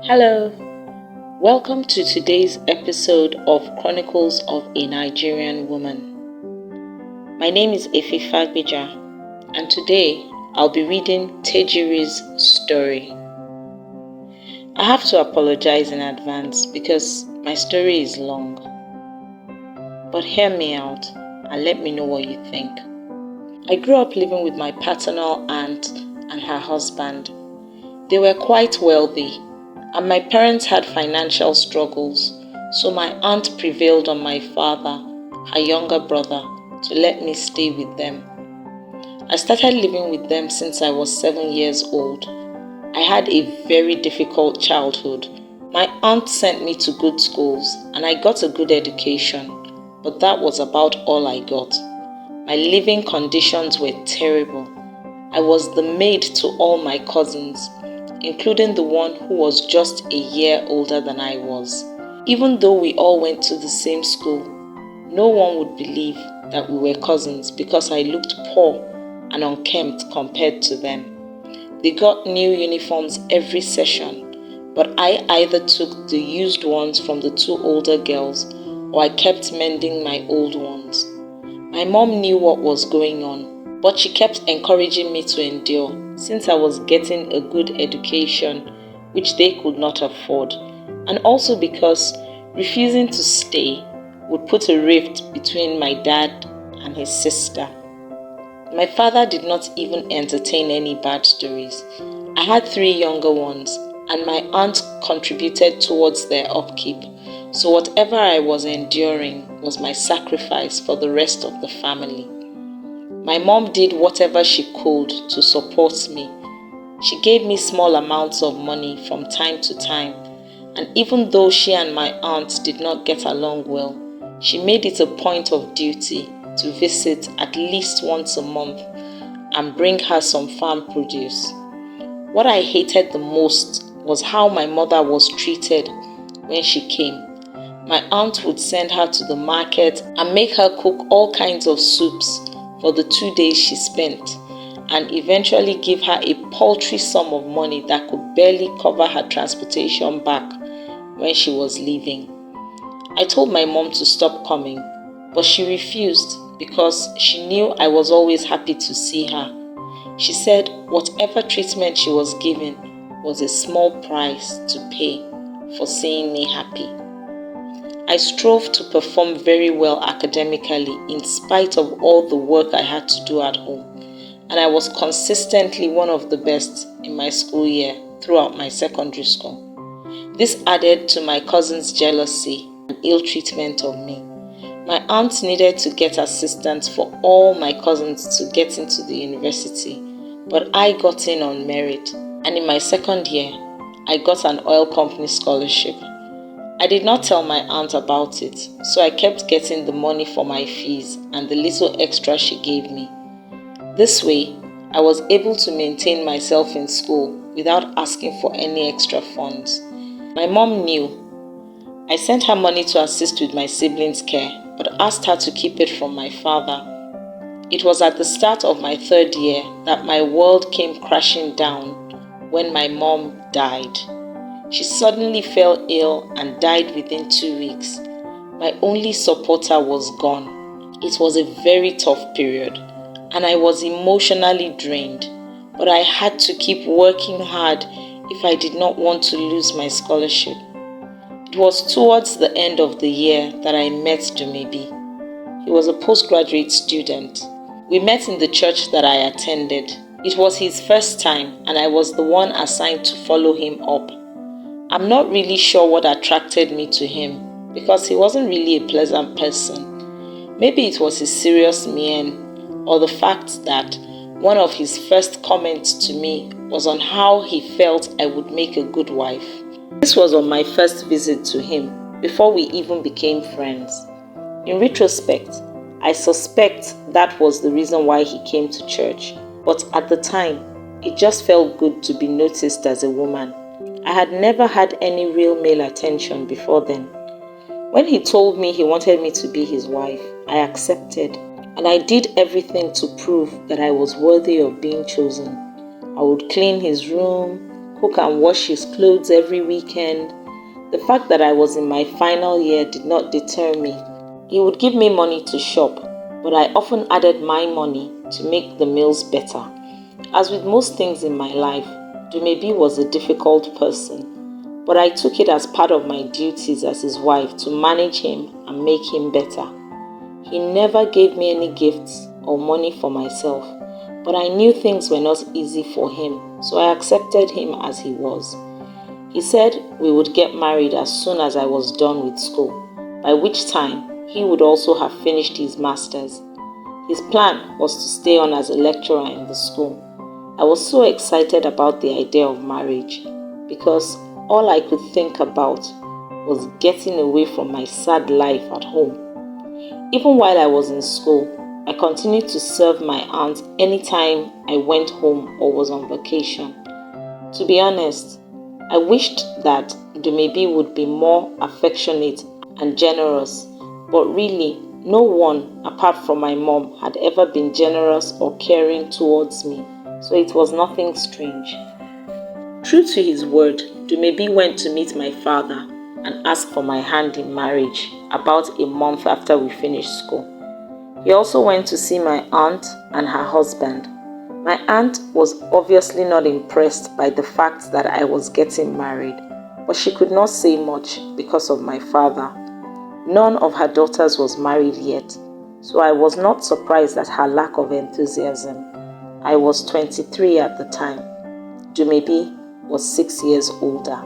Hello, welcome to today's episode of Chronicles of a Nigerian Woman. My name is Fagbeja, and today I'll be reading Tejiri's story. I have to apologize in advance because my story is long, but hear me out and let me know what you think. I grew up living with my paternal aunt and her husband. They were quite wealthy, and my parents had financial struggles, so my aunt prevailed on my father, her younger brother, to let me stay with them. I started living with them since I was 7 years old. I had a very difficult childhood. My aunt sent me to good schools, and I got a good education, but that was about all I got. My living conditions were terrible. I was the maid to all my cousins, including the one who was just a year older than I was. Even though we all went to the same school, no one would believe that we were cousins because I looked poor and unkempt compared to them. They got new uniforms every session, but I either took the used ones from the two older girls or I kept mending my old ones. My mom knew what was going on, but she kept encouraging me to endure since I was getting a good education which they could not afford, and also because refusing to stay would put a rift between my dad and his sister. My father did not even entertain any bad stories. I had 3 younger ones, and my aunt contributed towards their upkeep, so whatever I was enduring was my sacrifice for the rest of the family. My mom did whatever she could to support me. She gave me small amounts of money from time to time, and even though she and my aunt did not get along well, she made it a point of duty to visit at least once a month and bring her some farm produce. What I hated the most was how my mother was treated when she came. My aunt would send her to the market and make her cook all kinds of soups for the 2 days she spent, and eventually give her a paltry sum of money that could barely cover her transportation back when she was leaving. I told my mom to stop coming, but she refused because she knew I was always happy to see her. She said whatever treatment she was given was a small price to pay for seeing me happy. I strove to perform very well academically in spite of all the work I had to do at home, and I was consistently one of the best in my school year throughout my secondary school. This added to my cousin's jealousy and ill treatment of me. My aunt needed to get assistance for all my cousins to get into the university, but I got in on merit, and in my second year, I got an oil company scholarship. I did not tell my aunt about it, so I kept getting the money for my fees and the little extra she gave me. This way, I was able to maintain myself in school without asking for any extra funds. My mom knew. I sent her money to assist with my siblings' care, but asked her to keep it from my father. It was at the start of my 3rd year that my world came crashing down when my mom died. She suddenly fell ill and died within 2 weeks. My only supporter was gone. It was a very tough period, and I was emotionally drained, but I had to keep working hard if I did not want to lose my scholarship. It was towards the end of the year that I met Dumebi. He was a postgraduate student. We met in the church that I attended. It was his first time, and I was the one assigned to follow him up. I'm not really sure what attracted me to him because he wasn't really a pleasant person. Maybe it was his serious mien or the fact that one of his first comments to me was on how he felt I would make a good wife. This was on my first visit to him before we even became friends. In retrospect, I suspect that was the reason why he came to church, but at the time, it just felt good to be noticed as a woman. I had never had any real male attention before then. When he told me he wanted me to be his wife, I accepted, and I did everything to prove that I was worthy of being chosen. I would clean his room, cook and wash his clothes every weekend. The fact that I was in my final year did not deter me. He would give me money to shop, but I often added my money to make the meals better. As with most things in my life, Dumebi was a difficult person, but I took it as part of my duties as his wife to manage him and make him better. He never gave me any gifts or money for myself, but I knew things were not easy for him, so I accepted him as he was. He said we would get married as soon as I was done with school, by which time he would also have finished his master's. His plan was to stay on as a lecturer in the school. I was so excited about the idea of marriage because all I could think about was getting away from my sad life at home. Even while I was in school, I continued to serve my aunt anytime I went home or was on vacation. To be honest, I wished that Dumebi would be more affectionate and generous, but really, no one apart from my mom had ever been generous or caring towards me, so it was nothing strange. True to his word, Dumebi went to meet my father and asked for my hand in marriage about a month after we finished school. He also went to see my aunt and her husband. My aunt was obviously not impressed by the fact that I was getting married, but she could not say much because of my father. None of her daughters was married yet, so I was not surprised at her lack of enthusiasm. I was 23 at the time. Dumebi was 6 years older.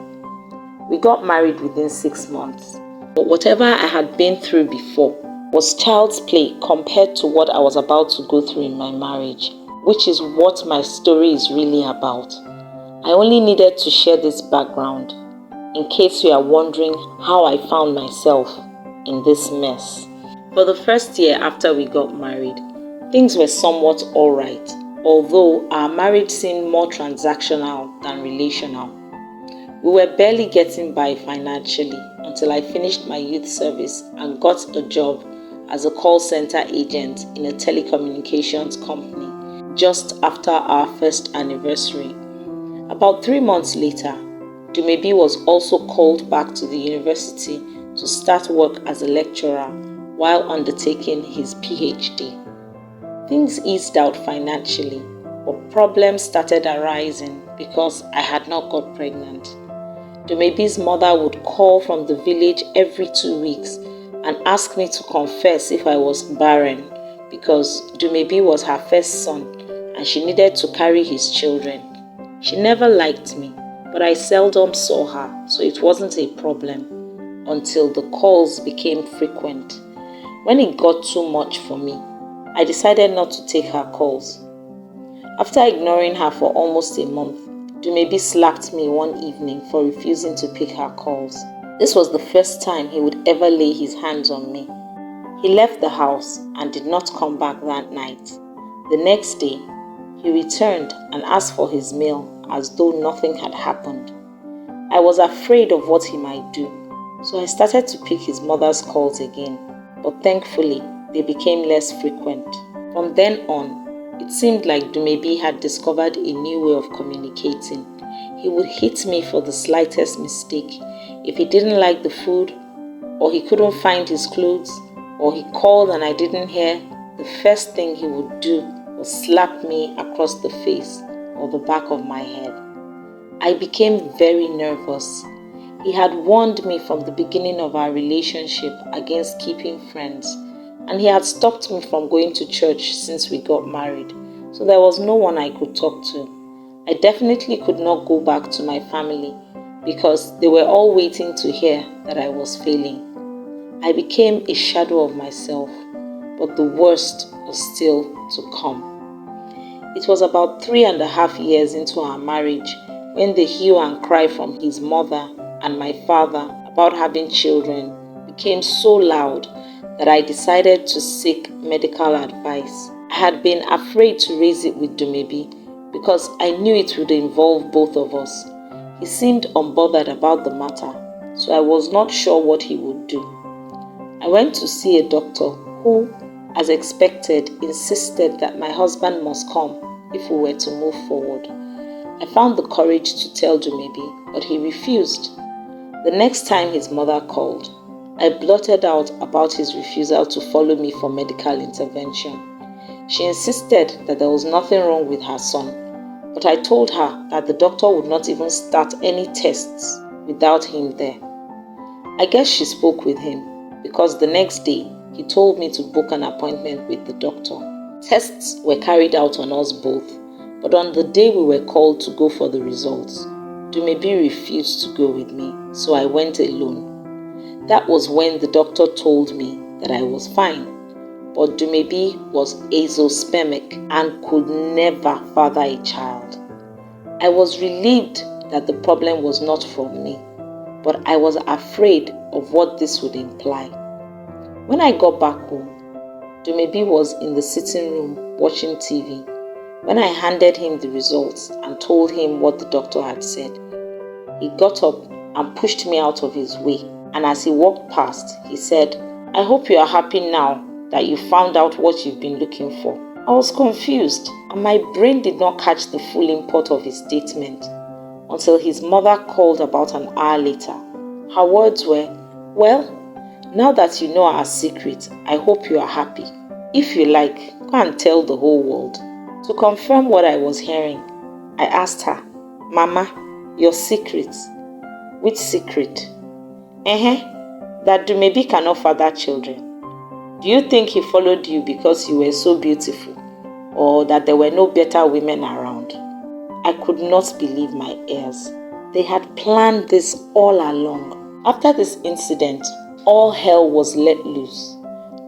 We got married within 6 months, but whatever I had been through before was child's play compared to what I was about to go through in my marriage, which is what my story is really about. I only needed to share this background in case you are wondering how I found myself in this mess. For the first year after we got married, things were somewhat alright, although our marriage seemed more transactional than relational. We were barely getting by financially until I finished my youth service and got a job as a call center agent in a telecommunications company just after our first anniversary. About 3 months later, Dumebi was also called back to the university to start work as a lecturer while undertaking his PhD. Things eased out financially, but problems started arising because I had not got pregnant. Dumebi's mother would call from the village every 2 weeks and ask me to confess if I was barren because Dumebi was her first son and she needed to carry his children. She never liked me, but I seldom saw her, so it wasn't a problem until the calls became frequent. When it got too much for me, I decided not to take her calls. After ignoring her for almost a month, Dumebi slapped me one evening for refusing to pick her calls. This was the first time he would ever lay his hands on me. He left the house and did not come back that night. The next day, he returned and asked for his meal as though nothing had happened. I was afraid of what he might do, so I started to pick his mother's calls again, but thankfully, they became less frequent. From then on, it seemed like Dumebi had discovered a new way of communicating. He would hit me for the slightest mistake. If he didn't like the food, or he couldn't find his clothes, or he called and I didn't hear, the first thing he would do was slap me across the face or the back of my head. I became very nervous. He had warned me from the beginning of our relationship against keeping friends, and he had stopped me from going to church since we got married, so there was no one I could talk to. I definitely could not go back to my family because they were all waiting to hear that I was failing. I became a shadow of myself, but the worst was still to come. It was about 3.5 years into our marriage when the hue and cry from his mother and my father about having children became so loud that I decided to seek medical advice. I had been afraid to raise it with Dumebi because I knew it would involve both of us. He seemed unbothered about the matter, so I was not sure what he would do. I went to see a doctor who, as expected, insisted that my husband must come if we were to move forward. I found the courage to tell Dumebi, but he refused. The next time his mother called, I blurted out about his refusal to follow me for medical intervention. She insisted that there was nothing wrong with her son, but I told her that the doctor would not even start any tests without him there. I guess she spoke with him because the next day he told me to book an appointment with the doctor. Tests were carried out on us both, but on the day we were called to go for the results, Dumebi refused to go with me, so I went alone. That was when the doctor told me that I was fine, but Dumebi was azoospermic and could never father a child. I was relieved that the problem was not from me, but I was afraid of what this would imply. When I got back home, Dumebi was in the sitting room watching TV. When I handed him the results and told him what the doctor had said, he got up and pushed me out of his way. And as he walked past, he said, "I hope you are happy now that you found out what you've been looking for." I was confused, and my brain did not catch the full import of his statement until his mother called about an hour later. Her words were, "Well, now that you know our secret, I hope you are happy. If you like, go and tell the whole world." To confirm what I was hearing, I asked her, "Mama, your secret? Which secret?" That Dumebi cannot father children. Do you think he followed you because you were so beautiful, or that there were no better women around? I could not believe my ears. They had planned this all along. After this incident, all hell was let loose.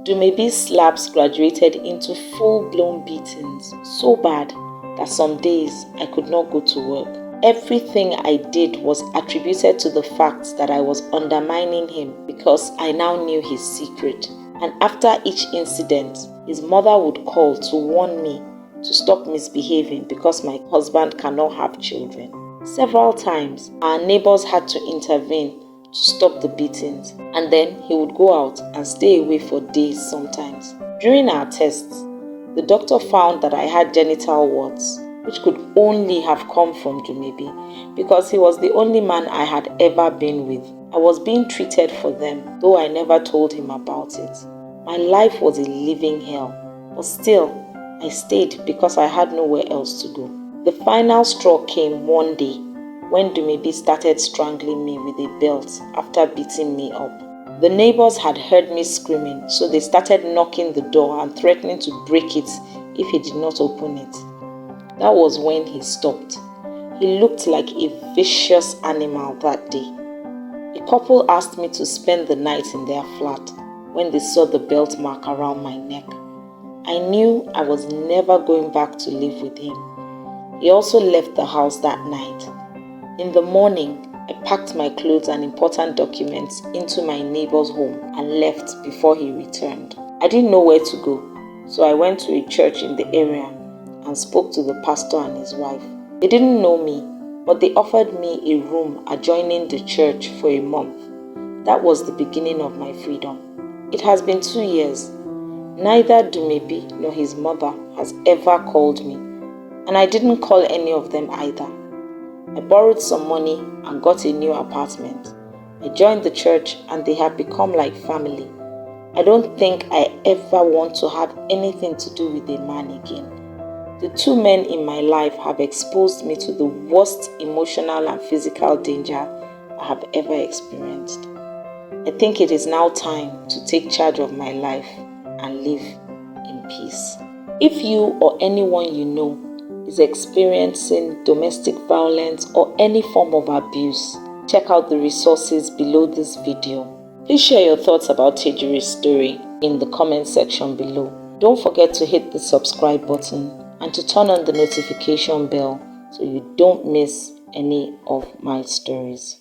Dumebi's slaps graduated into full-blown beatings, so bad that some days I could not go to work. Everything I did was attributed to the fact that I was undermining him because I now knew his secret. And after each incident, his mother would call to warn me to stop misbehaving because my husband cannot have children. Several times, our neighbors had to intervene to stop the beatings, and then he would go out and stay away for days sometimes. During our tests, the doctor found that I had genital warts, which could only have come from Dumebi because he was the only man I had ever been with. I was being treated for them, though I never told him about it. My life was a living hell, but still, I stayed because I had nowhere else to go. The final straw came one day when Dumebi started strangling me with a belt after beating me up. The neighbors had heard me screaming, so they started knocking the door and threatening to break it if he did not open it. That was when he stopped. He looked like a vicious animal that day. A couple asked me to spend the night in their flat when they saw the belt mark around my neck. I knew I was never going back to live with him. He also left the house that night. In the morning, I packed my clothes and important documents into my neighbor's home and left before he returned. I didn't know where to go, so I went to a church in the area and spoke to the pastor and his wife. They didn't know me, but they offered me a room adjoining the church for a month. That was the beginning of my freedom. It has been 2 years. Neither Dumebi nor his mother has ever called me, and I didn't call any of them either. I borrowed some money and got a new apartment. I joined the church and they have become like family. I don't think I ever want to have anything to do with a man again. The 2 men in my life have exposed me to the worst emotional and physical danger I have ever experienced. I think it is now time to take charge of my life and live in peace. If you or anyone you know is experiencing domestic violence or any form of abuse, check out the resources below this video. Please share your thoughts about Tejiri's story in the comment section below. Don't forget to hit the subscribe button and to turn on the notification bell so you don't miss any of my stories.